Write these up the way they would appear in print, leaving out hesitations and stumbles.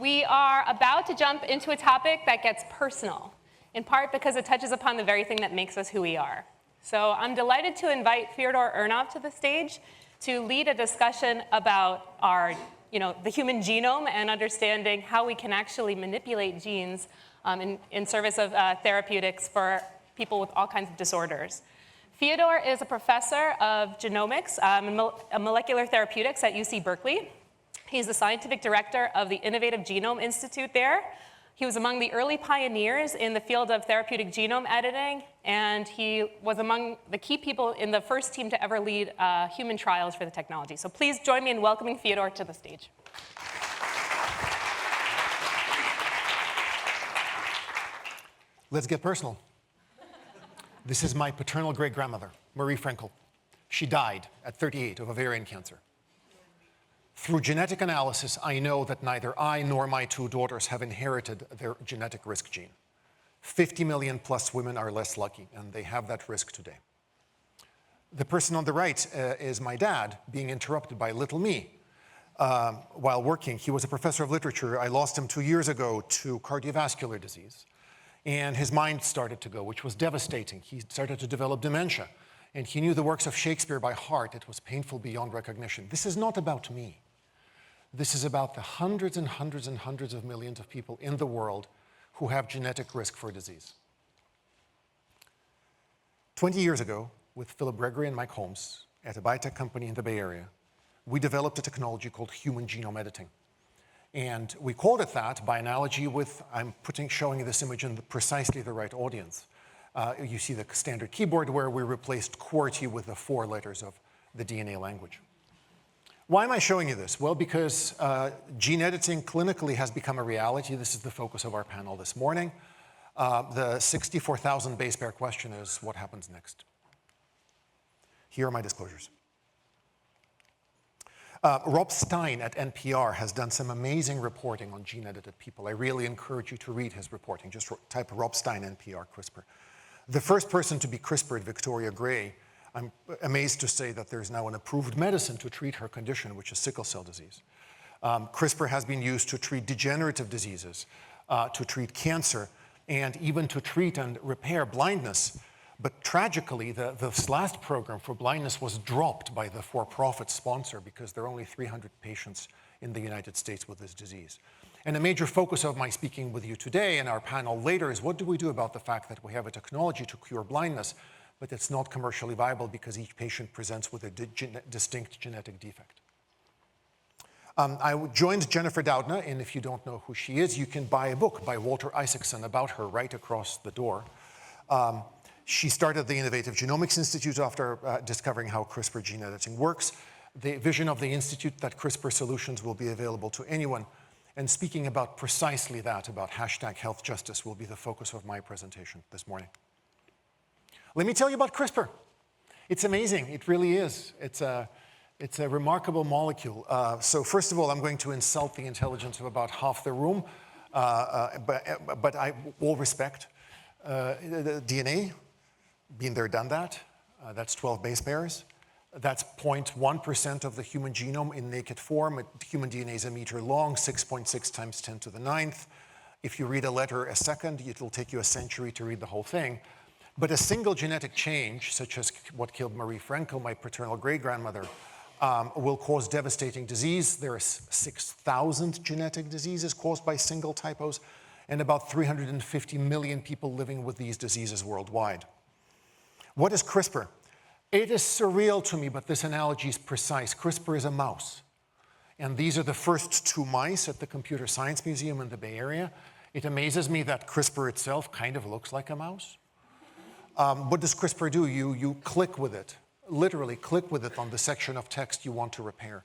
We are about to jump into a topic that gets personal, in part because it touches upon the very thing that makes us who we are. So I'm delighted to invite Fyodor Urnov to the stage to lead a discussion about the human genome and understanding how we can actually manipulate genes in service of therapeutics for people with all kinds of disorders. Fyodor is a professor of genomics and molecular therapeutics at UC Berkeley. He's the scientific director of the Innovative Genome Institute there. He was among the early pioneers in the field of therapeutic genome editing, and he was among the key people in the first team to ever lead human trials for the technology. So please join me in welcoming Fyodor to the stage. Let's get personal. This is my paternal great-grandmother, Marie Frankel. She died at 38 of ovarian cancer. Through genetic analysis, I know that neither I nor my two daughters have inherited their genetic risk gene. 50 million plus women are less lucky, and they have that risk today. The person on the right is my dad being interrupted by little me while working. He was a professor of literature. I lost him 2 years ago to cardiovascular disease. And his mind started to go, which was devastating. He started to develop dementia. And he knew the works of Shakespeare by heart. It was painful beyond recognition. This is not about me. This is about the hundreds and hundreds and hundreds of millions of people in the world who have genetic risk for disease. 20 years ago, with Philip Gregory and Mike Holmes at a biotech company in the Bay Area, we developed a technology called human genome editing. And we called it that by analogy with, showing you this image in precisely the right audience. You see the standard keyboard where we replaced QWERTY with the 4 letters of the DNA language. Why am I showing you this? Well, because gene editing clinically has become a reality. This is the focus of our panel this morning. The 64,000 base pair question is, what happens next? Here are my disclosures. Rob Stein at NPR has done some amazing reporting on gene-edited people. I really encourage you to read his reporting. Just type Rob Stein, NPR, CRISPR. The first person to be CRISPR'd, Victoria Gray, I'm amazed to say that there's now an approved medicine to treat her condition, which is sickle cell disease. CRISPR has been used to treat degenerative diseases, to treat cancer, and even to treat and repair blindness. But tragically, this last program for blindness was dropped by the for-profit sponsor because there are only 300 patients in the United States with this disease. And a major focus of my speaking with you today and our panel later is what do we do about the fact that we have a technology to cure blindness, but it's not commercially viable because each patient presents with a distinct genetic defect. I joined Jennifer Doudna, and if you don't know who she is, you can buy a book by Walter Isaacson about her right across the door. She started the Innovative Genomics Institute after discovering how CRISPR gene editing works. The vision of the Institute that CRISPR solutions will be available to anyone. And speaking about precisely that, about #health justice, will be the focus of my presentation this morning. Let me tell you about CRISPR. It's amazing, it really is. It's a remarkable molecule. So first of all, I'm going to insult the intelligence of about half the room, but I will respect the DNA. Been there, done that. That's 12 base pairs. That's 0.1% of the human genome in naked form. Human DNA is a meter long, 6.6 times 10 to the 9th. If you read a letter a second, it'll take you a century to read the whole thing. But a single genetic change, such as what killed Marie Frankel, my paternal great-grandmother, will cause devastating disease. There are 6,000 genetic diseases caused by single typos, and about 350 million people living with these diseases worldwide. What is CRISPR? It is surreal to me, but this analogy is precise. CRISPR is a mouse. And these are the first 2 mice at the Computer Science Museum in the Bay Area. It amazes me that CRISPR itself kind of looks like a mouse. What does CRISPR do? You click with it, literally click with it on the section of text you want to repair.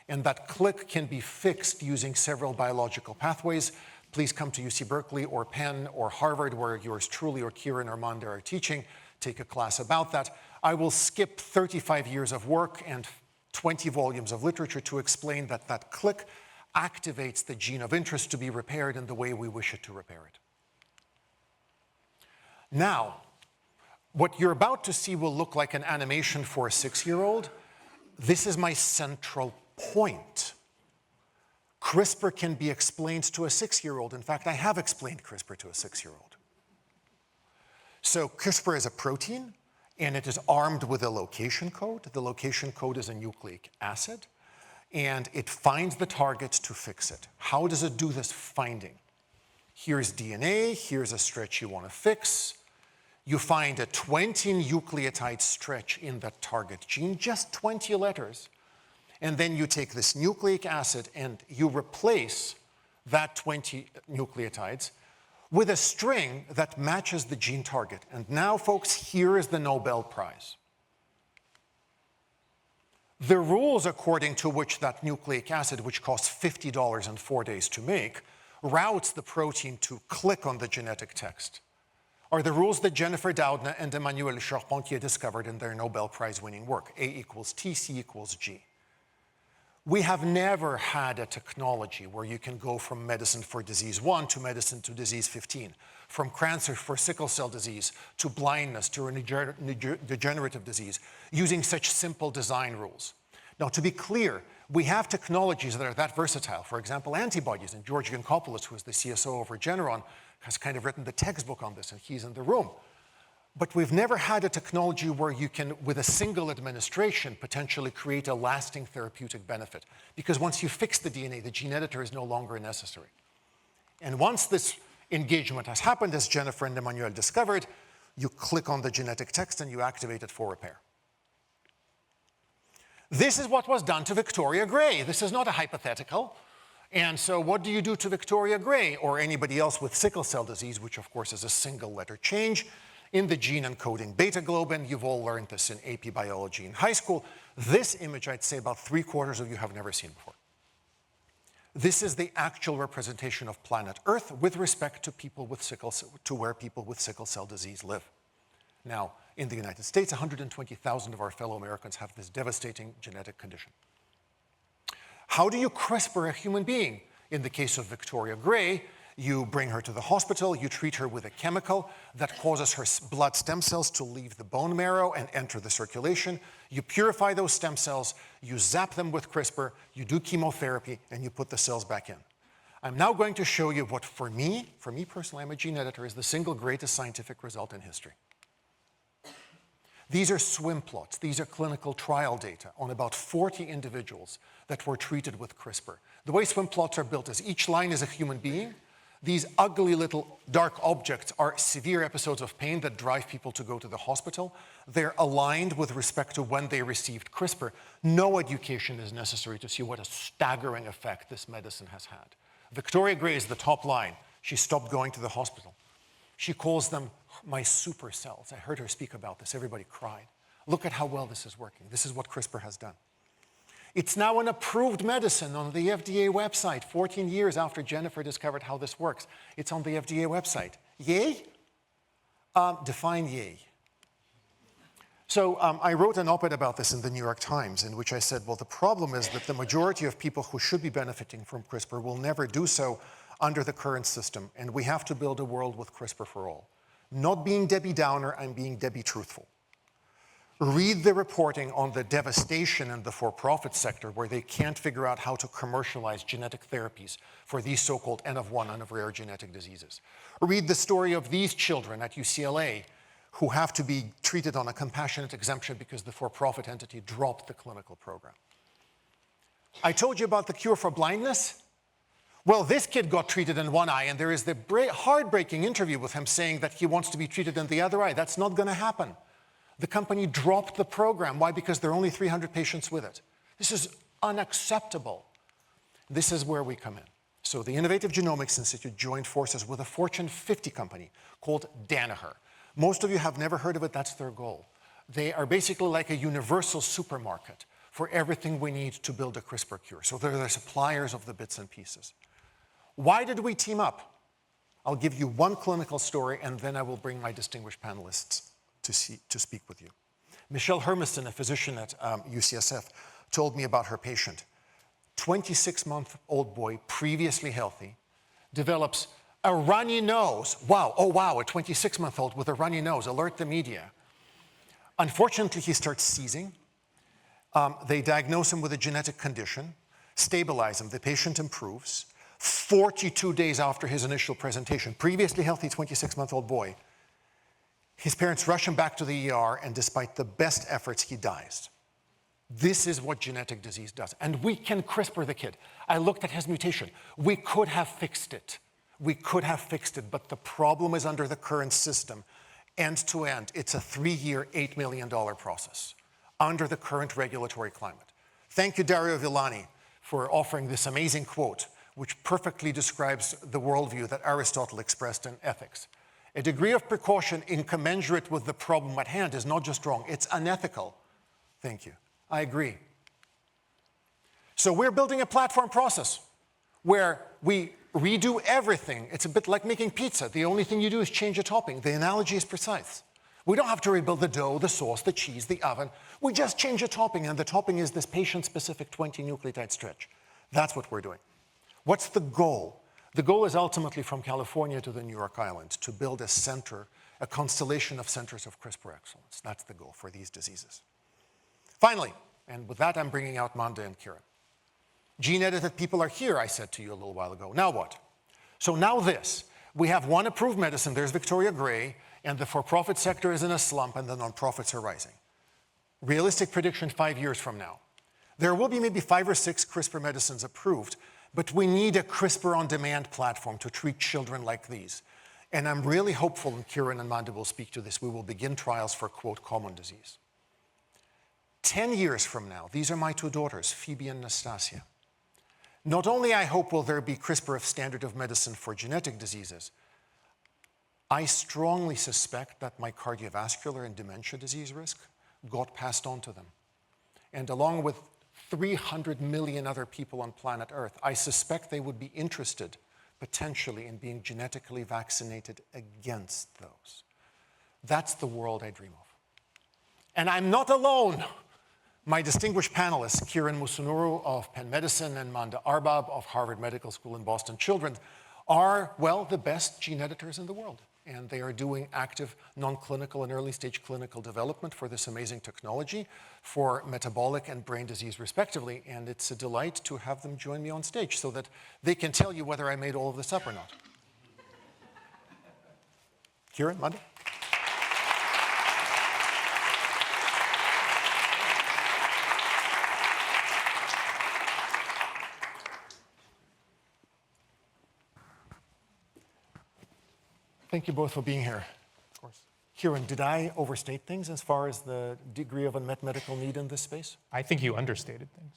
And that click can be fixed using several biological pathways. Please come to UC Berkeley or Penn or Harvard, where yours truly or Kiran or Mandana are teaching. Take a class about that. I will skip 35 years of work and 20 volumes of literature to explain that that click activates the gene of interest to be repaired in the way we wish it to repair it. Now, what you're about to see will look like an animation for a 6-year-old. This is my central point. CRISPR can be explained to a 6-year-old. In fact, I have explained CRISPR to a 6-year-old. So CRISPR is a protein, and it is armed with a location code. The location code is a nucleic acid, and it finds the target to fix it. How does it do this finding? Here's DNA, here's a stretch you want to fix. You find a 20 nucleotide stretch in that target gene, just 20 letters. And then you take this nucleic acid and you replace that 20 nucleotides with a string that matches the gene target. And now, folks, here is the Nobel Prize. The rules according to which that nucleic acid, which costs $50 in 4 days to make, routes the protein to click on the genetic text, are the rules that Jennifer Doudna and Emmanuel Charpentier discovered in their Nobel Prize-winning work, A equals T, C equals G. We have never had a technology where you can go from medicine for disease 1 to medicine to disease 15, from cancer for sickle cell disease to blindness to a degenerative disease, using such simple design rules. Now, to be clear, we have technologies that are that versatile. For example, antibodies, and George Yankopoulos, who is the CSO of Regeneron, has kind of written the textbook on this, and he's in the room. But we've never had a technology where you can, with a single administration, potentially create a lasting therapeutic benefit. Because once you fix the DNA, the gene editor is no longer necessary. And once this engagement has happened, as Jennifer and Emmanuel discovered, you click on the genetic text and you activate it for repair. This is what was done to Victoria Gray. This is not a hypothetical. And so what do you do to Victoria Gray or anybody else with sickle cell disease, which of course is a single letter change in the gene encoding beta globin? You've all learned this in AP biology in high school. This image, I'd say about 3/4 of you have never seen before. This is the actual representation of planet Earth with respect to people with where people with sickle cell disease live. Now, in the United States, 120,000 of our fellow Americans have this devastating genetic condition. How do you CRISPR a human being? In the case of Victoria Gray, you bring her to the hospital, you treat her with a chemical that causes her blood stem cells to leave the bone marrow and enter the circulation. You purify those stem cells, you zap them with CRISPR, you do chemotherapy, and you put the cells back in. I'm now going to show you what, for me personally, I'm a gene editor, is the single greatest scientific result in history. These are swim plots. These are clinical trial data on about 40 individuals that were treated with CRISPR. The way swim plots are built is each line is a human being. These ugly little dark objects are severe episodes of pain that drive people to go to the hospital. They're aligned with respect to when they received CRISPR. No education is necessary to see what a staggering effect this medicine has had. Victoria Gray is the top line. She stopped going to the hospital. She calls them my super cells. I heard her speak about this. Everybody cried. Look at how well this is working. This is what CRISPR has done. It's now an approved medicine on the FDA website, 14 years after Jennifer discovered how this works. It's on the FDA website. Yay? Define yay. So I wrote an op-ed about this in the New York Times in which I said, well, the problem is that the majority of people who should be benefiting from CRISPR will never do so under the current system, and we have to build a world with CRISPR for all. Not being Debbie Downer, I'm being Debbie Truthful. Read the reporting on the devastation in the for-profit sector where they can't figure out how to commercialize genetic therapies for these so-called N of 1, N of rare genetic diseases. Read the story of these children at UCLA who have to be treated on a compassionate exemption because the for-profit entity dropped the clinical program. I told you about the cure for blindness. Well, this kid got treated in one eye, and there is the heartbreaking interview with him saying that he wants to be treated in the other eye. That's not going to happen. The company dropped the program. Why? Because there are only 300 patients with it. This is unacceptable. This is where we come in. So the Innovative Genomics Institute joined forces with a Fortune 50 company called Danaher. Most of you have never heard of it. That's their goal. They are basically like a universal supermarket for everything we need to build a CRISPR cure. So they're the suppliers of the bits and pieces. Why did we team up? I'll give you one clinical story, and then I will bring my distinguished panelists to speak with you. Michelle Hermiston, a physician at UCSF, told me about her patient. 26-month-old boy, previously healthy, develops a runny nose. Wow, oh wow, a 26-month-old with a runny nose, alert the media. Unfortunately, he starts seizing. They diagnose him with a genetic condition. stabilize him. The patient improves. 42 days after his initial presentation, previously healthy 26-month-old boy, his parents rush him back to the ER, and despite the best efforts, he dies. This is what genetic disease does. And we can CRISPR the kid. I looked at his mutation. We could have fixed it. We could have fixed it, but the problem is under the current system. End to end, it's a 3-year, $8 million process under the current regulatory climate. Thank you, Dario Villani, for offering this amazing quote, which perfectly describes the worldview that Aristotle expressed in Ethics. A degree of precaution incommensurate with the problem at hand is not just wrong, it's unethical. Thank you. I agree. So we're building a platform process where we redo everything. It's a bit like making pizza. The only thing you do is change a topping. The analogy is precise. We don't have to rebuild the dough, the sauce, the cheese, the oven. We just change a topping, and the topping is this patient-specific 20 nucleotide stretch. That's what we're doing. What's the goal? The goal is ultimately from California to the New York Island to build a center, a constellation of centers of CRISPR excellence. That's the goal for these diseases. Finally, and with that I'm bringing out Manda and Kiran. Gene-edited people are here, I said to you a little while ago. Now what? So now this. We have one approved medicine, there's Victoria Gray, and the for-profit sector is in a slump and the nonprofits are rising. Realistic prediction 5 years from now. There will be maybe 5 or 6 CRISPR medicines approved, but we need a CRISPR on-demand platform to treat children like these. And I'm really hopeful, and Kiran and Manda will speak to this, we will begin trials for, quote, common disease. 10 years from now, these are my 2 daughters, Phoebe and Nastasia. Not only, I hope, will there be CRISPR of standard of medicine for genetic diseases, I strongly suspect that my cardiovascular and dementia disease risk got passed on to them. And along with 300 million other people on planet Earth, I suspect they would be interested, potentially, in being genetically vaccinated against those. That's the world I dream of. And I'm not alone. My distinguished panelists, Kiran Musunuru of Penn Medicine and Manda Arbab of Harvard Medical School in Boston Children's, are, well, the best gene editors in the world. And they are doing active non-clinical and early-stage clinical development for this amazing technology for metabolic and brain disease, respectively. And it's a delight to have them join me on stage so that they can tell you whether I made all of this up or not. Kiran, Manda? Thank you both for being here. Of course. Kiran, did I overstate things as far as the degree of unmet medical need in this space? I think you understated things.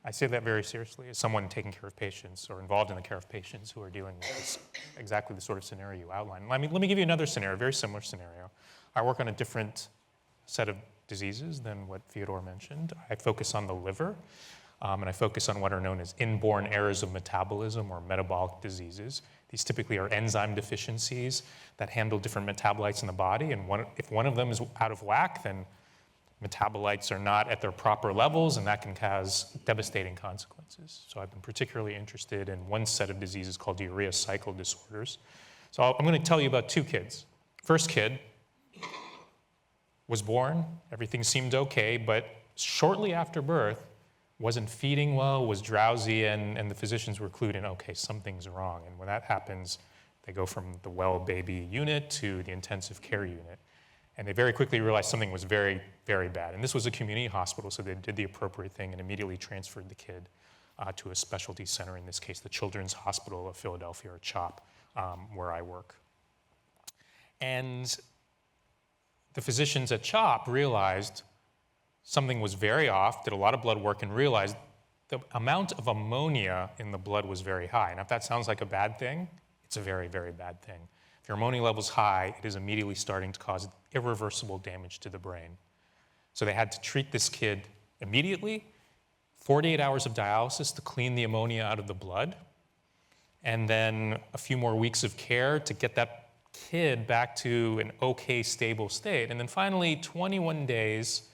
I say that very seriously as someone taking care of patients or involved in the care of patients who are dealing with this, exactly the sort of scenario you outlined. Let me give you another scenario, a very similar scenario. I work on a different set of diseases than what Fyodor mentioned. I focus on the liver, and I focus on what are known as inborn errors of metabolism or metabolic diseases. These typically are enzyme deficiencies that handle different metabolites in the body, and if one of them is out of whack, then metabolites are not at their proper levels, and that can cause devastating consequences. So I've been particularly interested in one set of diseases called urea cycle disorders. So I'm going to tell you about 2 kids. First kid was born, everything seemed okay, but shortly after birth, wasn't feeding well, was drowsy, and the physicians were clued in, okay, something's wrong. And when that happens, they go from the well baby unit to the intensive care unit. And they very quickly realized something was very, very bad. And this was a community hospital, so they did the appropriate thing and immediately transferred the kid to a specialty center, in this case, the Children's Hospital of Philadelphia, or CHOP, where I work. And the physicians at CHOP realized something was very off, did a lot of blood work, and realized the amount of ammonia in the blood was very high. Now, if that sounds like a bad thing, it's a very, very bad thing. If your ammonia level's high, it is immediately starting to cause irreversible damage to the brain. So they had to treat this kid immediately, 48 hours of dialysis to clean the ammonia out of the blood, and then a few more weeks of care to get that kid back to an okay, stable state. And then finally, 21 days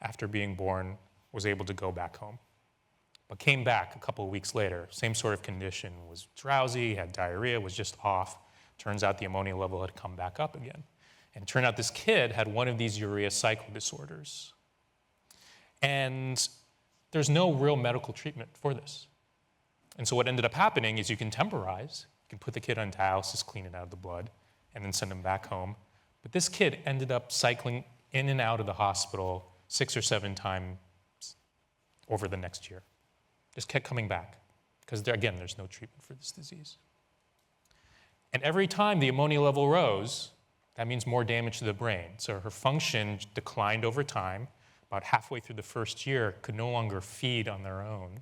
after being born, was able to go back home. But came back a couple of weeks later, same sort of condition, was drowsy, had diarrhea, was just off. Turns out the ammonia level had come back up again. And it turned out this kid had one of these urea cycle disorders. And there's no real medical treatment for this. And so what ended up happening is you can temporize, you can put the kid on dialysis, clean it out of the blood, and then send him back home. But this kid ended up cycling in and out of the hospital 6 or 7 times over the next year. Just kept coming back because, again, there's no treatment for this disease. And every time the ammonia level rose, that means more damage to the brain. So her function declined over time. About halfway through the first year, could no longer feed on their own.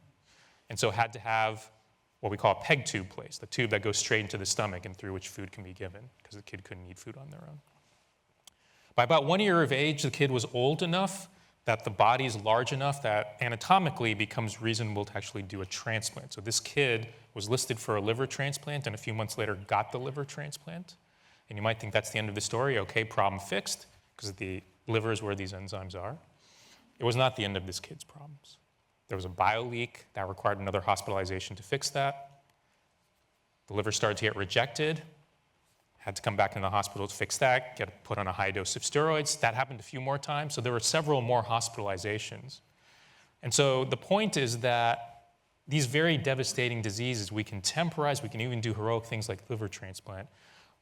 And so had to have what we call a PEG tube placed, the tube that goes straight into the stomach and through which food can be given, because the kid couldn't eat food on their own. By about 1 year of age, the kid was old enough that the body is large enough that anatomically it becomes reasonable to actually do a transplant. So this kid was listed for a liver transplant and a few months later got the liver transplant. And you might think that's the end of the story. Okay, problem fixed, because the liver is where these enzymes are. It was not the end of this kid's problems. There was a bio leak that required another hospitalization to fix that. The liver started to get rejected. Had to come back into the hospital to fix that, get put on a high dose of steroids. That happened a few more times, so there were several more hospitalizations. And so the point is that these very devastating diseases, we can temporize, we can even do heroic things like liver transplant,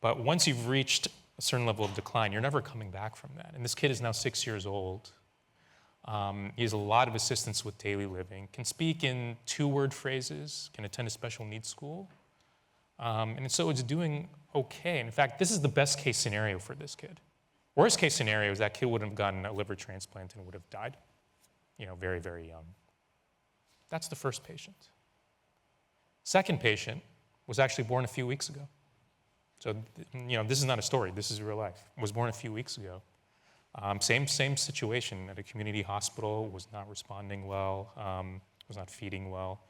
but once you've reached a certain level of decline, you're never coming back from that. And this kid is now 6 years old. He has a lot of assistance with daily living, can speak in 2-word phrases, can attend a special needs school. And so it's doing okay. And in fact, this is the best case scenario for this kid. Worst case scenario is that kid would have gotten a liver transplant and would have died, very, very young. That's the first patient. Second patient was actually born a few weeks ago. So, this is not a story. This is real life. Was born a few weeks ago. Same situation at a community hospital, was not responding well, was not feeding well.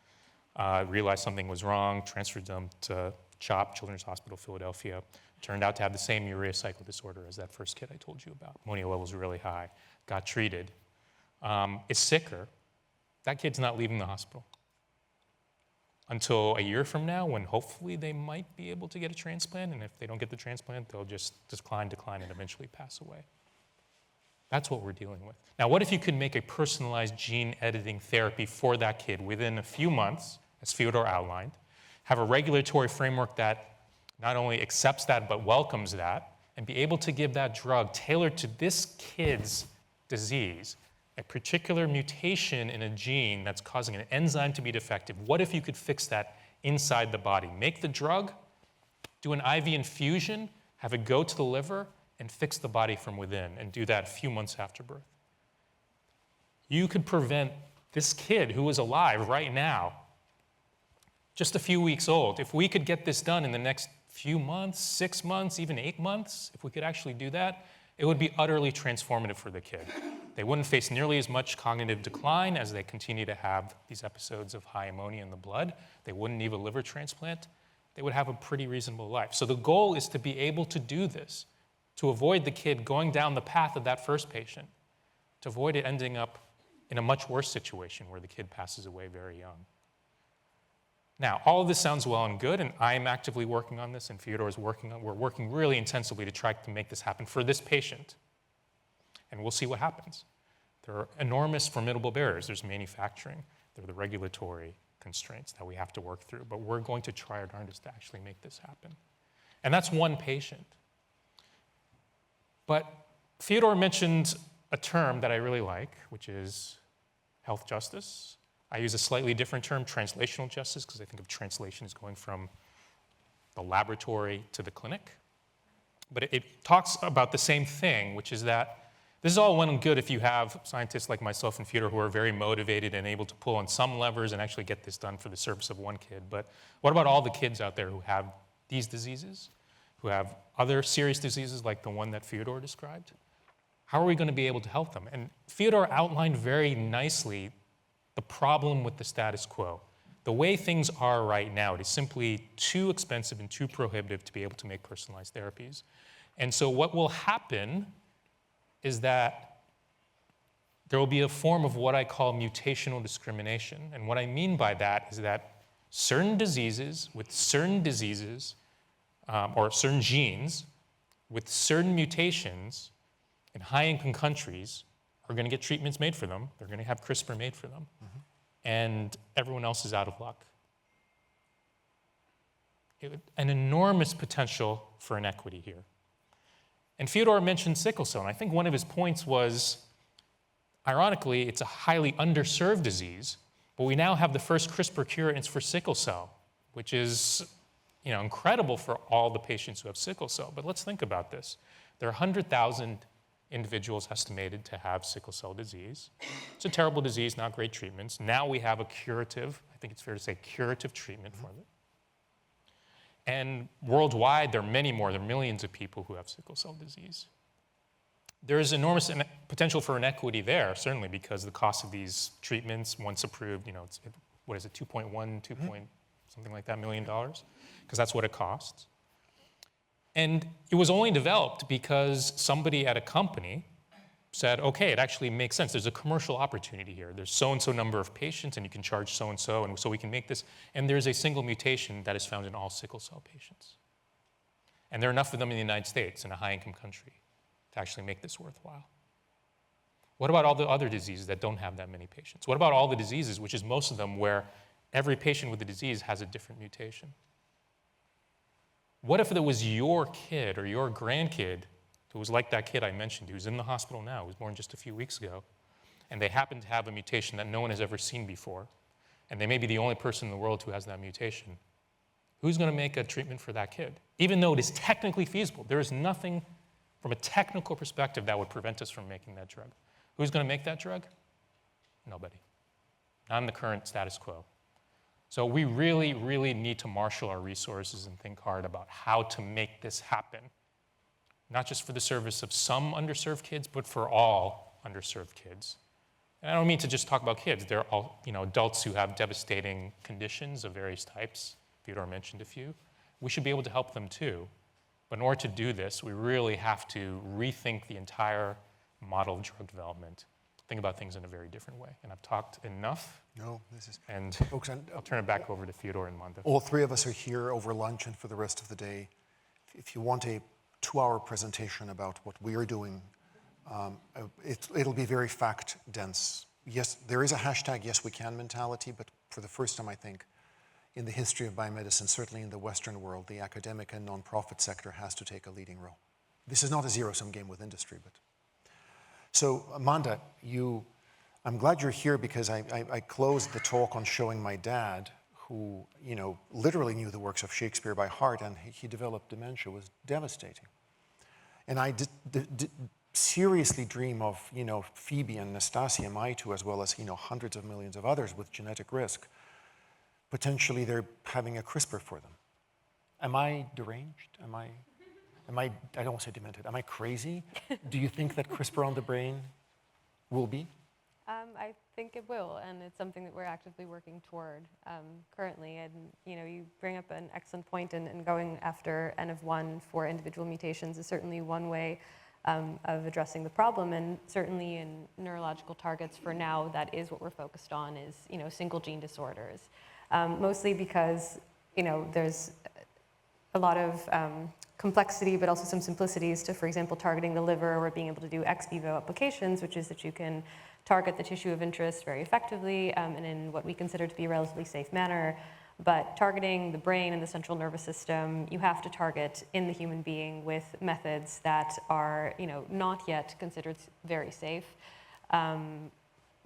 Realized something was wrong, transferred them to CHOP, Children's Hospital, Philadelphia. Turned out to have the same urea cycle disorder as that first kid I told you about. Ammonia levels really high. Got treated. Is sicker. That kid's not leaving the hospital until a year from now, when hopefully they might be able to get a transplant. And if they don't get the transplant, they'll just decline, and eventually pass away. That's what we're dealing with. Now, what if you could make a personalized gene editing therapy for that kid within a few months, as Fyodor outlined, have a regulatory framework that not only accepts that but welcomes that, and be able to give that drug tailored to this kid's disease, a particular mutation in a gene that's causing an enzyme to be defective? What if you could fix that inside the body? Make the drug, do an IV infusion, have it go to the liver, and fix the body from within, and do that a few months after birth. You could prevent this kid who is alive right now, just a few weeks old. If we could get this done in the next few months, 6 months, even 8 months, if we could actually do that, it would be utterly transformative for the kid. They wouldn't face nearly as much cognitive decline as they continue to have these episodes of high ammonia in the blood. They wouldn't need a liver transplant. They would have a pretty reasonable life. So the goal is to be able to do this, to avoid the kid going down the path of that first patient, to avoid it ending up in a much worse situation where the kid passes away very young. Now, all of this sounds well and good, and I am actively working on this, and Fyodor is working on. We're working really intensively to try to make this happen for this patient. And we'll see what happens. There are enormous, formidable barriers. There's manufacturing. There are the regulatory constraints that we have to work through. But we're going to try our darndest to actually make this happen. And that's one patient. But Fyodor mentioned a term that I really like, which is health justice. I use a slightly different term, translational justice, because I think of translation as going from the laboratory to the clinic. But it talks about the same thing, which is that this is all well and good if you have scientists like myself and Fyodor who are very motivated and able to pull on some levers and actually get this done for the service of one kid. But what about all the kids out there who have these diseases, who have other serious diseases like the one that Fyodor described? How are we going to be able to help them? And Fyodor outlined very nicely the problem with the status quo. The way things are right now, it is simply too expensive and too prohibitive to be able to make personalized therapies. And so what will happen is that there will be a form of what I call mutational discrimination. And what I mean by that is that certain diseases, or certain genes with certain mutations in high-income countries are going to get treatments made for them. They're going to have CRISPR made for them. And everyone else is out of luck. An enormous potential for inequity here. And Fyodor mentioned sickle cell, and I think one of his points was, ironically, it's a highly underserved disease, but we now have the first CRISPR cure, and it's for sickle cell, which is incredible for all the patients who have sickle cell. But let's think about this. There are 100,000 individuals estimated to have sickle cell disease. It's a terrible disease, not great treatments. Now we have a curative, I think it's fair to say, curative treatment for it. And worldwide, there are many more, there are millions of people who have sickle cell disease. There is enormous potential for inequity there, certainly, because the cost of these treatments, once approved, what is it, 2.1, 2 point, something like that, $1 million, because that's what it costs. And it was only developed because somebody at a company said, okay, it actually makes sense. There's a commercial opportunity here. There's so-and-so number of patients, and you can charge so-and-so, and so we can make this. And there's a single mutation that is found in all sickle cell patients. And there are enough of them in the United States, in a high-income country, to actually make this worthwhile. What about all the other diseases that don't have that many patients? What about all the diseases, which is most of them, where every patient with the disease has a different mutation? What if it was your kid or your grandkid who was like that kid I mentioned, who's in the hospital now, who was born just a few weeks ago, and they happen to have a mutation that no one has ever seen before, and they may be the only person in the world who has that mutation? Who's going to make a treatment for that kid? Even though it is technically feasible, there is nothing from a technical perspective that would prevent us from making that drug. Who's going to make that drug? Nobody. Not in the current status quo. So we really, really need to marshal our resources and think hard about how to make this happen. Not just for the service of some underserved kids, but for all underserved kids. And I don't mean to just talk about kids. There are all, adults who have devastating conditions of various types. Fyodor mentioned a few. We should be able to help them too. But in order to do this, we really have to rethink the entire model of drug development. Think about things in a very different way. And I've talked enough. No, this is... And folks, I'll turn it back over to Fyodor and Manda. All three of us are here over lunch and for the rest of the day. If you want a 2-hour presentation about what we are doing, it'll be very fact-dense. Yes, there is a hashtag Yes We Can mentality, but for the first time, I think, in the history of biomedicine, certainly in the Western world, the academic and nonprofit sector has to take a leading role. This is not a zero-sum game with industry, but... So, Manda, I'm glad you're here because I closed the talk on showing my dad, who, literally knew the works of Shakespeare by heart, and he developed dementia. It was devastating. And I did seriously dream of, Phoebe and Nastasia, my two, as well as, hundreds of millions of others with genetic risk. Potentially, they're having a CRISPR for them. Am I deranged? I don't want to say demented. Am I crazy? Do you think that CRISPR on the brain will be? I think it will, and it's something that we're actively working toward currently. And you bring up an excellent point, and going after N of 1 for individual mutations is certainly one way of addressing the problem. And certainly in neurological targets, for now, that is what we're focused on, is single gene disorders, mostly because there's a lot of complexity, but also some simplicities to, for example, targeting the liver or being able to do ex vivo applications, which is that you can target the tissue of interest very effectively and in what we consider to be a relatively safe manner. But targeting the brain and the central nervous system, you have to target in the human being with methods that are, not yet considered very safe.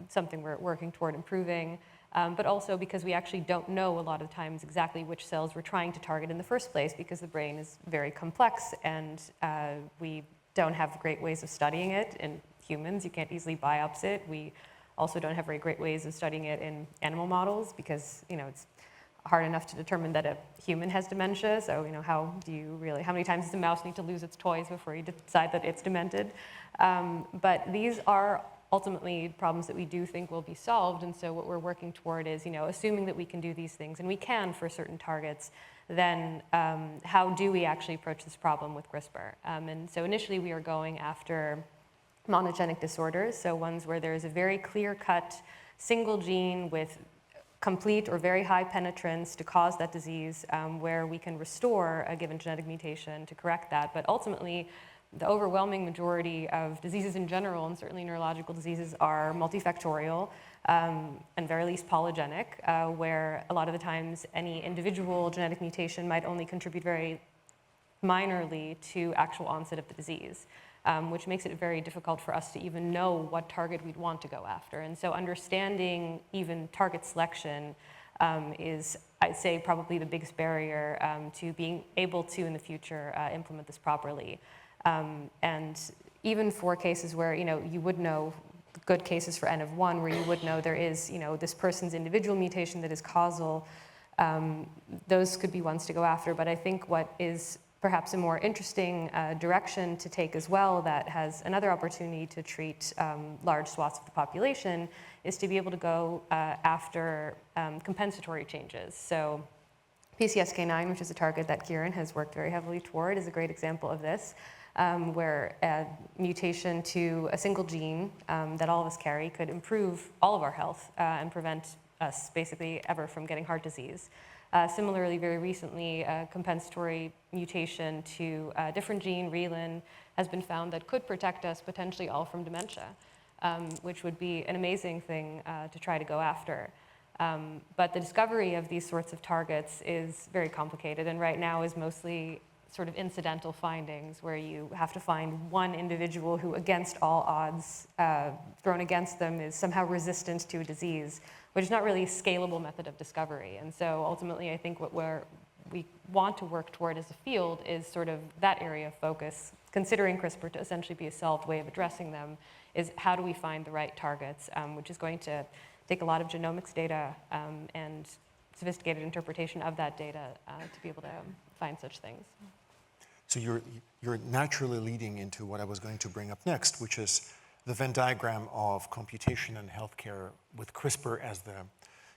Something we're working toward improving. But also because we actually don't know a lot of times exactly which cells we're trying to target in the first place, because the brain is very complex and we don't have great ways of studying it in humans. You can't easily biopsy it. We also don't have very great ways of studying it in animal models because, it's hard enough to determine that a human has dementia. So, how many times does a mouse need to lose its toys before you decide that it's demented? But these are ultimately problems that we do think will be solved. And so what we're working toward is, assuming that we can do these things, and we can for certain targets, then how do we actually approach this problem with CRISPR? And so initially we are going after monogenic disorders, so ones where there's a very clear-cut single gene with complete or very high penetrance to cause that disease, where we can restore a given genetic mutation to correct that. But ultimately, the overwhelming majority of diseases in general, and certainly neurological diseases, are multifactorial and very least polygenic, where a lot of the times any individual genetic mutation might only contribute very minorly to actual onset of the disease, which makes it very difficult for us to even know what target we'd want to go after. And so understanding even target selection is, I'd say, probably the biggest barrier to being able to, in the future, implement this properly. And even for cases where, you would know, good cases for N of 1, where you would know there is, this person's individual mutation that is causal, those could be ones to go after. But I think what is perhaps a more interesting direction to take as well, that has another opportunity to treat large swaths of the population, is to be able to go after compensatory changes. So PCSK9, which is a target that Kiran has worked very heavily toward, is a great example of this, where a mutation to a single gene that all of us carry could improve all of our health and prevent us basically ever from getting heart disease. Similarly, very recently, a compensatory mutation to a different gene, relin, has been found that could protect us potentially all from dementia, which would be an amazing thing to try to go after. But the discovery of these sorts of targets is very complicated, and right now is mostly sort of incidental findings, where you have to find one individual who, against all odds thrown against them, is somehow resistant to a disease, which is not really a scalable method of discovery. And so ultimately, I think what we want to work toward as a field is sort of that area of focus, considering CRISPR to essentially be a solved way of addressing them, is how do we find the right targets, which is going to take a lot of genomics data and sophisticated interpretation of that data to be able to find such things. So you're naturally leading into what I was going to bring up next, which is the Venn diagram of computation and healthcare with CRISPR as the...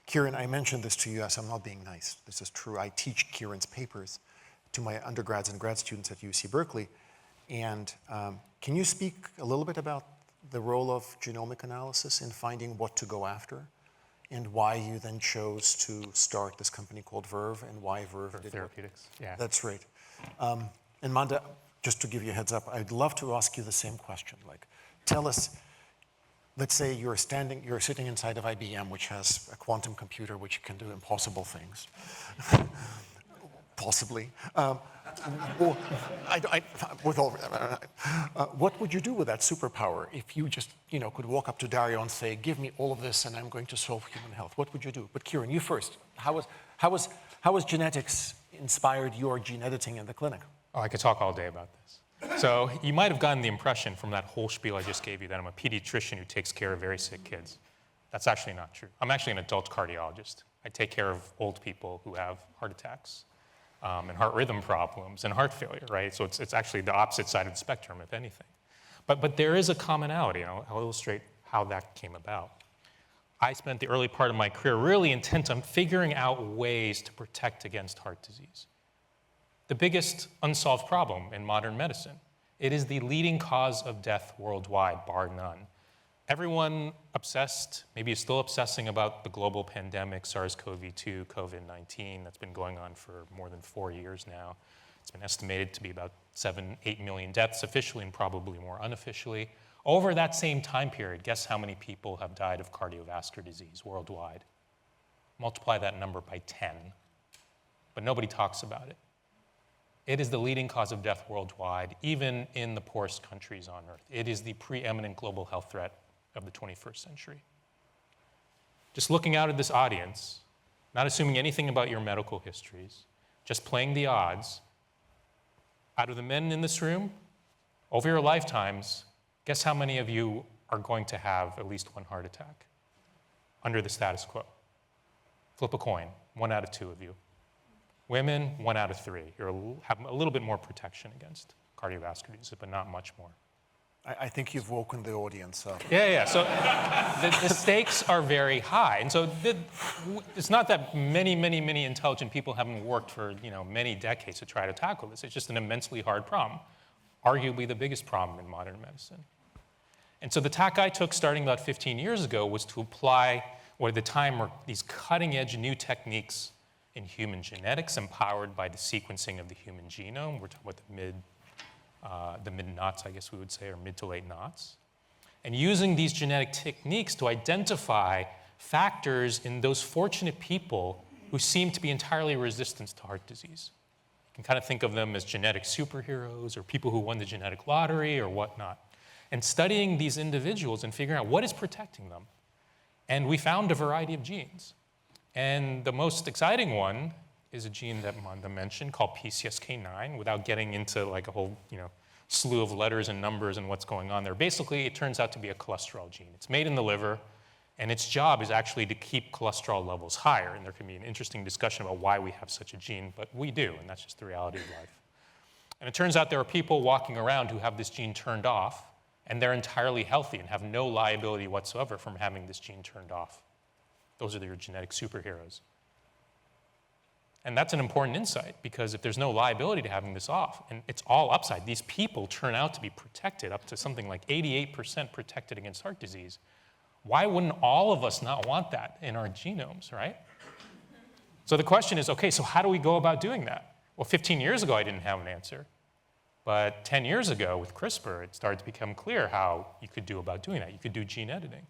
Kiran, I mentioned this to you as I'm not being nice. This is true. I teach Kiran's papers to my undergrads and grad students at UC Berkeley. And can you speak a little bit about the role of genomic analysis in finding what to go after, and why you then chose to start this company called Verve, and why Verve did Therapeutics, yeah. That's right. And Manda, just to give you a heads up, I'd love to ask you the same question. Like, tell us, let's say you're sitting inside of IBM, which has a quantum computer which can do impossible things. Possibly. What would you do with that superpower if you just, could walk up to Dario and say, give me all of this and I'm going to solve human health? What would you do? But Kiran, you first. How has genetics inspired your gene editing in the clinic? Oh, I could talk all day about this. So you might have gotten the impression from that whole spiel I just gave you that I'm a pediatrician who takes care of very sick kids. That's actually not true. I'm actually an adult cardiologist. I take care of old people who have heart attacks and heart rhythm problems and heart failure, right? So it's actually the opposite side of the spectrum, if anything. But there is a commonality, and I'll illustrate how that came about. I spent the early part of my career really intent on figuring out ways to protect against heart disease. The biggest unsolved problem in modern medicine. It is the leading cause of death worldwide, bar none. Everyone obsessed, maybe is still obsessing about the global pandemic, SARS-CoV-2, COVID-19, that's been going on for more than 4 years now. It's been estimated to be about 7-8 million deaths officially and probably more unofficially. Over that same time period, guess how many people have died of cardiovascular disease worldwide? Multiply that number by 10. But nobody talks about it. It is the leading cause of death worldwide, even in the poorest countries on earth. It is the preeminent global health threat of the 21st century. Just looking out at this audience, not assuming anything about your medical histories, just playing the odds, out of the men in this room, over your lifetimes, guess how many of you are going to have at least one heart attack under the status quo? Flip a coin, 1 out of 2 of you. Women, 1 out of 3. You have a little bit more protection against cardiovascular disease, but not much more. I think you've woken the audience up. Yeah. So the stakes are very high. And so it's not that many intelligent people haven't worked for many decades to try to tackle this. It's just an immensely hard problem, arguably the biggest problem in modern medicine. And so the tack I took starting about 15 years ago was to apply what at the time were these cutting-edge new techniques in human genetics empowered by the sequencing of the human genome. We're talking about the the mid-knots, I guess we would say, or mid to late knots. And using these genetic techniques to identify factors in those fortunate people who seem to be entirely resistant to heart disease. You can kind of think of them as genetic superheroes or people who won the genetic lottery or whatnot. And studying these individuals and figuring out what is protecting them. And we found a variety of genes. And the most exciting one is a gene that Mandana mentioned called PCSK9, without getting into like a whole slew of letters and numbers and what's going on there. Basically, it turns out to be a cholesterol gene. It's made in the liver, and its job is actually to keep cholesterol levels higher. And there can be an interesting discussion about why we have such a gene, but we do, and that's just the reality of life. And it turns out there are people walking around who have this gene turned off, and they're entirely healthy and have no liability whatsoever from having this gene turned off. Those are your genetic superheroes. And that's an important insight, because if there's no liability to having this off, and it's all upside, these people turn out to be protected, up to something like 88% protected against heart disease. Why wouldn't all of us not want that in our genomes, right? So the question is, okay, so how do we go about doing that? Well, 15 years ago, I didn't have an answer. But 10 years ago, with CRISPR, it started to become clear how you could do about doing that. You could do gene editing.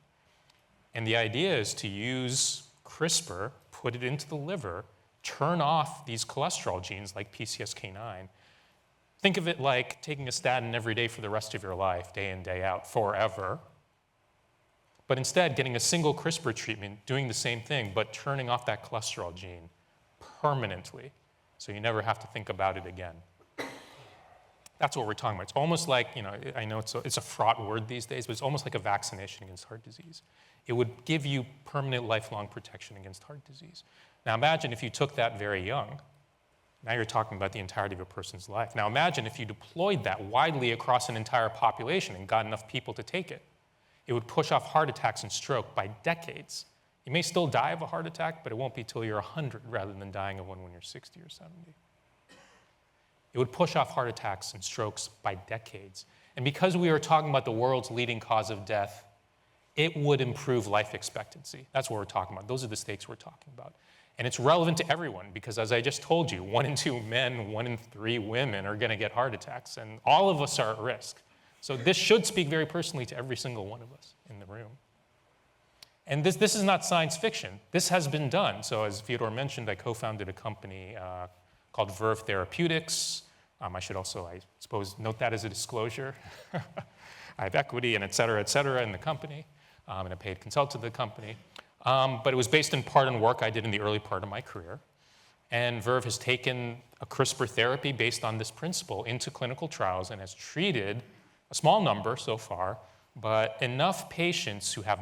And the idea is to use CRISPR, put it into the liver, turn off these cholesterol genes like PCSK9. Think of it like taking a statin every day for the rest of your life, day in, day out, forever. But instead, getting a single CRISPR treatment, doing the same thing, but turning off that cholesterol gene permanently, so you never have to think about it again. That's what we're talking about. It's almost like, I know it's a fraught word these days, but it's almost like a vaccination against heart disease. It would give you permanent, lifelong protection against heart disease. Now imagine if you took that very young. Now you're talking about the entirety of a person's life. Now imagine if you deployed that widely across an entire population and got enough people to take it. It would push off heart attacks and stroke by decades. You may still die of a heart attack, but it won't be till you're 100 rather than dying of one when you're 60 or 70. It would push off heart attacks and strokes by decades. And because we are talking about the world's leading cause of death, it would improve life expectancy. That's what we're talking about. Those are the stakes we're talking about. And it's relevant to everyone because, as I just told you, 1 in 2 men, 1 in 3 women are going to get heart attacks, and all of us are at risk. So this should speak very personally to every single one of us in the room. And this is not science fiction. This has been done. So as Fyodor mentioned, I co-founded a company called Verve Therapeutics. I should also, I suppose, note that as a disclosure. I have equity and et cetera, in the company, and a paid consultant to the company. But it was based in part on work I did in the early part of my career. And Verve has taken a CRISPR therapy based on this principle into clinical trials and has treated a small number so far, but enough patients who have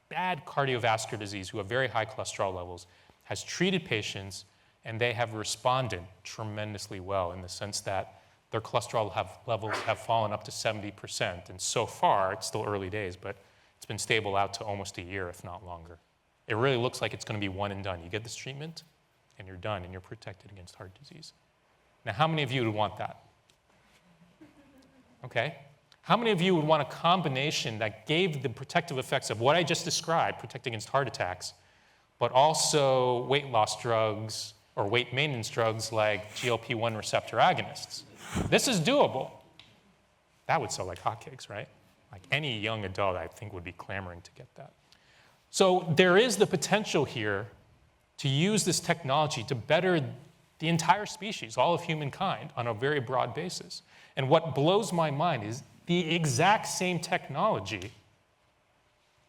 bad cardiovascular disease, who have very high cholesterol levels, has treated patients, and they have responded tremendously well in the sense that their cholesterol levels have fallen up to 70%. And so far, it's still early days, but it's been stable out to almost a year, if not longer. It really looks like it's going to be one and done. You get this treatment, and you're done, and you're protected against heart disease. Now, how many of you would want that? Okay. How many of you would want a combination that gave the protective effects of what I just described, protect against heart attacks, but also weight loss drugs or weight maintenance drugs like GLP-1 receptor agonists? This is doable. That would sell like hotcakes, right? Like any young adult, I think, would be clamoring to get that. So there is the potential here to use this technology to better the entire species, all of humankind, on a very broad basis. And what blows my mind is the exact same technology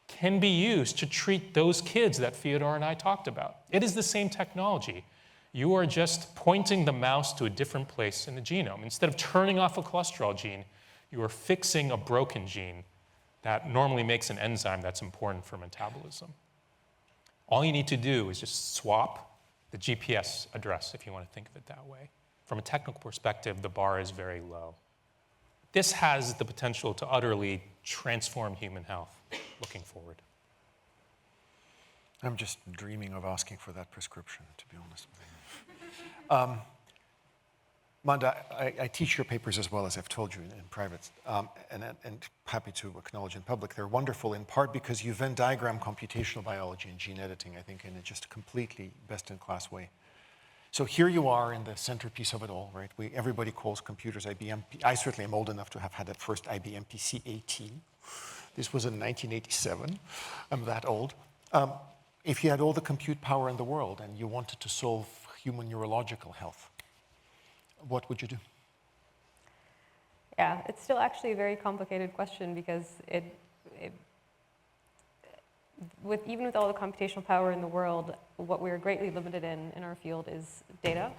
can be used to treat those kids that Fyodor and I talked about. It is the same technology. You are just pointing the mouse to a different place in the genome. Instead of turning off a cholesterol gene, you are fixing a broken gene that normally makes an enzyme that's important for metabolism. All you need to do is just swap the GPS address, if you want to think of it that way. From a technical perspective, the bar is very low. This has the potential to utterly transform human health looking forward. I'm just dreaming of asking for that prescription, to be honest with you. Manda, I teach your papers as well, as I've told you in private, and happy to acknowledge in public. They're wonderful in part because you Venn diagram computational biology and gene editing, I think, in a just completely best-in-class way. So here you are in the centerpiece of it all, right? Everybody calls computers IBM. I certainly am old enough to have had that first IBM PC-18. This was in 1987. I'm that old. If you had all the compute power in the world and you wanted to solve human neurological health, what would you do? Yeah, it's still actually a very complicated question because even with all the computational power in the world, what we're greatly limited in our field is data.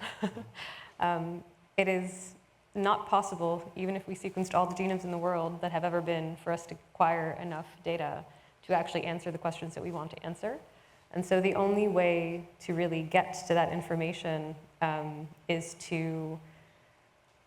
It is not possible, even if we sequenced all the genomes in the world that have ever been, for us to acquire enough data to actually answer the questions that we want to answer. And so the only way to really get to that information is to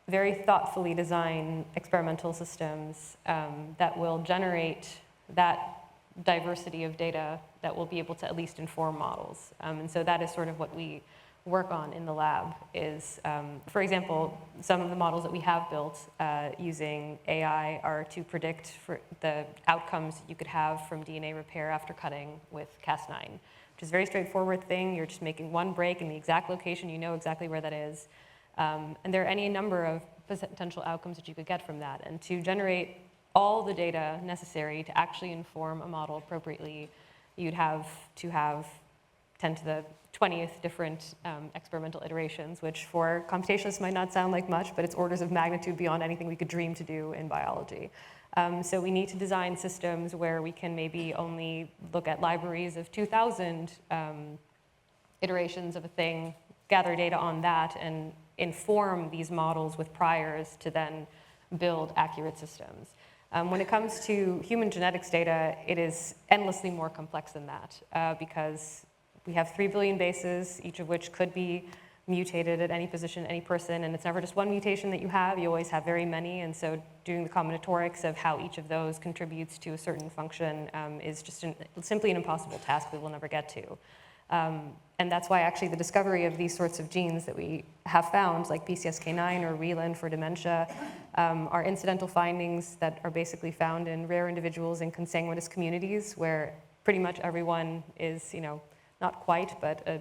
very thoughtfully design experimental systems that will generate that diversity of data that will be able to at least inform models. And so that is sort of what we work on in the lab is, for example, some of the models that we have built using AI are to predict for the outcomes you could have from DNA repair after cutting with Cas9, which is a very straightforward thing. You're just making one break in the exact location, you know exactly where that is. And there are any number of potential outcomes that you could get from that. And to generate all the data necessary to actually inform a model appropriately, you'd have to have 10 to the 20th different experimental iterations, which for computationalists might not sound like much, but it's orders of magnitude beyond anything we could dream to do in biology. So we need to design systems where we can maybe only look at libraries of 2,000 iterations of a thing, gather data on that, and inform these models with priors to then build accurate systems. When it comes to human genetics data, it is endlessly more complex than that because we have 3 billion bases, each of which could be mutated at any position, any person, and it's never just one mutation that you always have very many, and so doing the combinatorics of how each of those contributes to a certain function is just simply an impossible task we will never get to. And that's why actually the discovery of these sorts of genes that we have found, like PCSK9 or Relan for dementia, are incidental findings that are basically found in rare individuals in consanguineous communities where pretty much everyone is, not quite, but a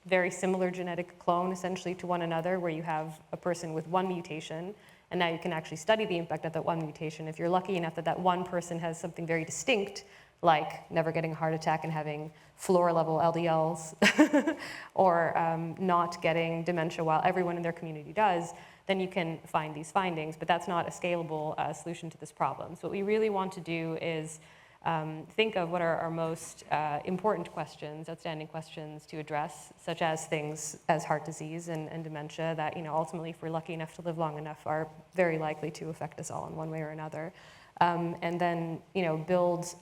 very similar genetic clone essentially to one another, where you have a person with one mutation, and now you can actually study the impact of that one mutation. If you're lucky enough that that one person has something very distinct, like never getting a heart attack and having floor-level LDLs, or not getting dementia while everyone in their community does, then you can find these findings. But that's not a scalable solution to this problem. So what we really want to do is think of what are our most important questions, outstanding questions to address, such as things as heart disease and dementia that, ultimately, if we're lucky enough to live long enough, are very likely to affect us all in one way or another. And then, build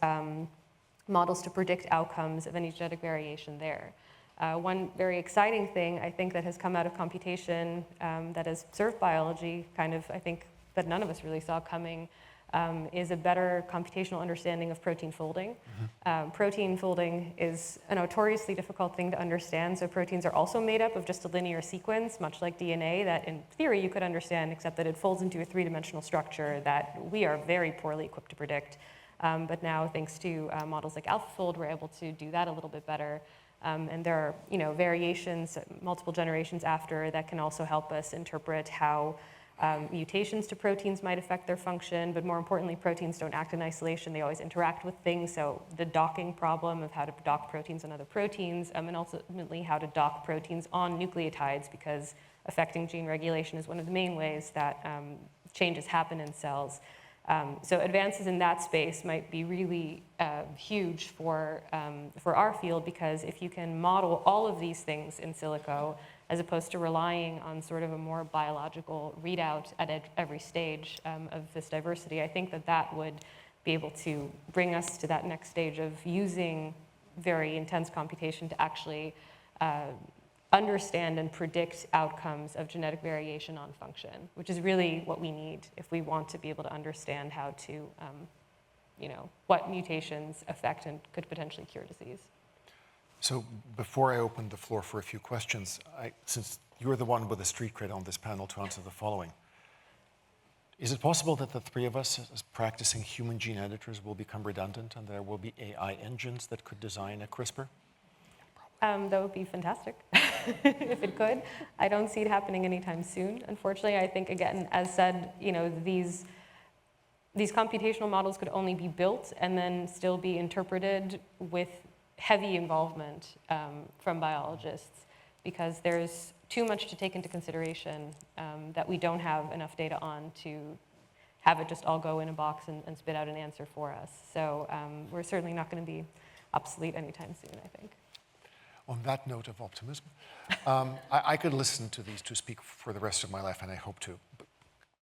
models to predict outcomes of any genetic variation there. One very exciting thing, I think, that has come out of computation that has served biology, kind of, I think, that none of us really saw coming, is a better computational understanding of protein folding. Mm-hmm. Protein folding is a notoriously difficult thing to understand. So proteins are also made up of just a linear sequence, much like DNA, that in theory you could understand, except that it folds into a three-dimensional structure that we are very poorly equipped to predict. But now, thanks to models like AlphaFold, we're able to do that a little bit better. And there are, variations, multiple generations after, that can also help us interpret how mutations to proteins might affect their function, but more importantly, proteins don't act in isolation. They always interact with things. So the docking problem of how to dock proteins on other proteins, and ultimately how to dock proteins on nucleotides, because affecting gene regulation is one of the main ways that changes happen in cells. So advances in that space might be really huge for our field, because if you can model all of these things in silico, as opposed to relying on sort of a more biological readout at every stage of this diversity, I think that would be able to bring us to that next stage of using very intense computation to actually understand and predict outcomes of genetic variation on function, which is really what we need if we want to be able to understand how to, what mutations affect and could potentially cure disease. So before I open the floor for a few questions, since you're the one with the street cred on this panel, to answer the following. Is it possible that the three of us, as practicing human gene editors, will become redundant and there will be AI engines that could design a CRISPR? That would be fantastic. if it could. I don't see it happening anytime soon, unfortunately. I think, again, as said, these computational models could only be built and then still be interpreted with heavy involvement from biologists, because there's too much to take into consideration that we don't have enough data on to have it just all go in a box and spit out an answer for us. So we're certainly not going to be obsolete anytime soon, I think. On that note of optimism, I could listen to these two speak for the rest of my life, and I hope to.